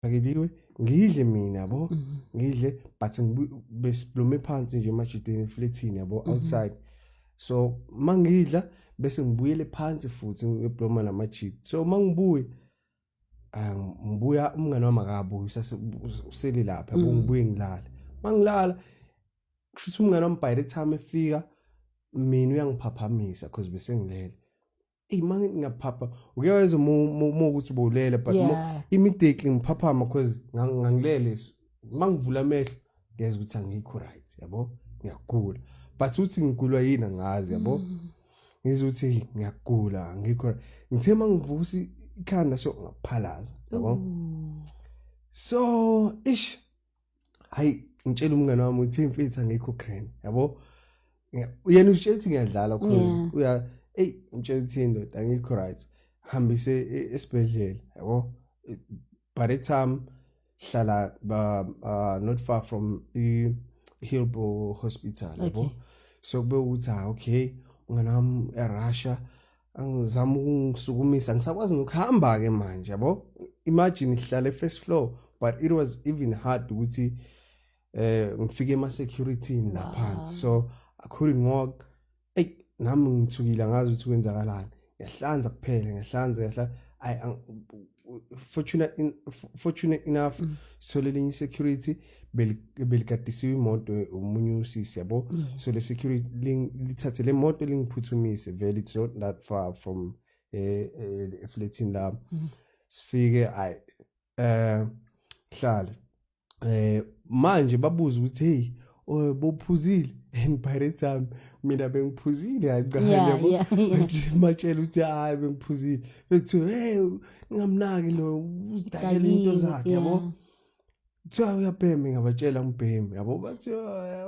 Akeliwe ngidle mina yabo ngidle but besiblume phansi nje emajideni eflatini yabo outside so mangidla bese ngibuyele phansi futhi ngibloma namajidi so mangibuye ngibuya umngane wami akabuyi usele lapha yabo ngibuye ngilala mangilala kusho umngane wami by the time efika mina uyangiphaphamisa because bese ngilele manje ngiyaphapha ukuyaweza uma ukuthi ubulele but immediately ngiphaphama because ngangilele mangivula amehlo ngiyeza ukuthi angikho right yabo ngiyagula but uthi ngigulwa yini angazi yabo ngizwe ukuthi ngiyagula angikho ngithe mangivusa ikhanda so ngaphalaza yabo so hayi ngitshela umngane wami uthi mfethu angikho crane yabo yena utshethi ngiyadlala because ngitshela ukuthi indoda angikho right hambise esibhedlela yabo by the time hlala not far from Hillbrow Hospital yabo so kube ukuthi okay ungana wami eRussia angizama ukungisukumisa ngisakwazi ukuhamba ke manje yabo imagine ihlala first floor but it was even hard ukuthi ngifike ema security laphansi so I couldn't walk nami ngithukile ngazi ukuthi kwenzakalani ngiyahlanza kuphela ngiyahlanza fortunate enough sole linye security belikadisiwe imoto umunye usisi yabo so le security lithathe le moto lingiphuthumise vele it's not that far from eflatini la sifike hlala manje babuza ukuthi hey bophuzile and by the time mina bengiphuzile hayi yabo matshela ukuthi hayi bengiphuzile bethi hey ngingamnaki lo uzidakela into zakhe yabo kuthiwa uyabhema ngabatshela ngibheme yabo bathi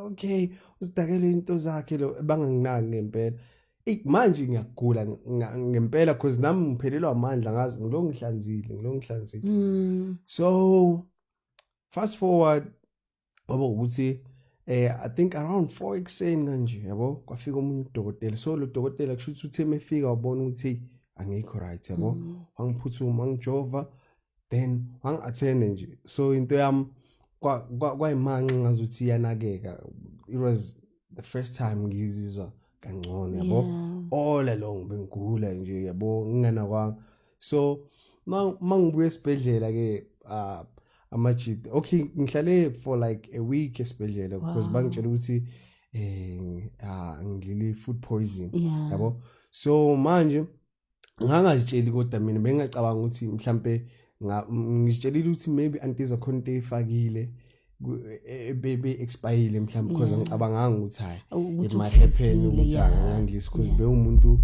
okay uzidakela into zakhe lo banganginaki ngempela manje ngiyagula ngempela because nami ngiphelelwa amandla ngazi ngilongihlanzile so fast forward baba ukuthi I think around 4 ekseni kanje yabo kwafika umunye udokotela so lo dokotela kusho ukuthi uthe mefika wabona ukuthi angikho right yabo wangiphuthuma ngijova then wangi-attend nje so into yami kwayimanqe ngazuthi iyanakeka it was the first time ngizizwa kangcono yabo all along bengigula nje yabo ngingana kwanga so mangibuye esibhedlela ke amajidi okay ngihlale for like a week esibhedlela because bangitshela ukuthi ngidlile food poison yabo so manje ngangazitsheli kodwa mina bengacabanga ukuthi mhlambe ngitshelile ukuthi maybe antiza khona into efakile bebe expire mhlambe because ngicabanga ukuthi hayi it might happen ukuthi angangidlisi because be umuntu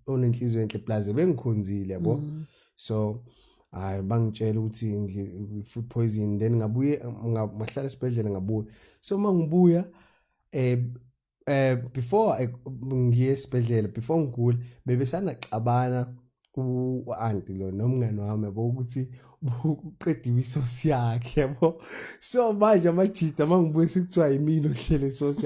onenhliziyo enhle plaza bengikhonzile yabo so hayi bangitshela ukuthi food poison then ngabuye ngahlala esibhedlela ngabuya so mangibuya before ngiye esibhedlela before ngigula bebesana xabana ku-aunti lo nomngane wami yabo ukuthi uqediwe isosi yakhe yabo so manje amajida mangibuye sekuthiwa yimini ohlele isosi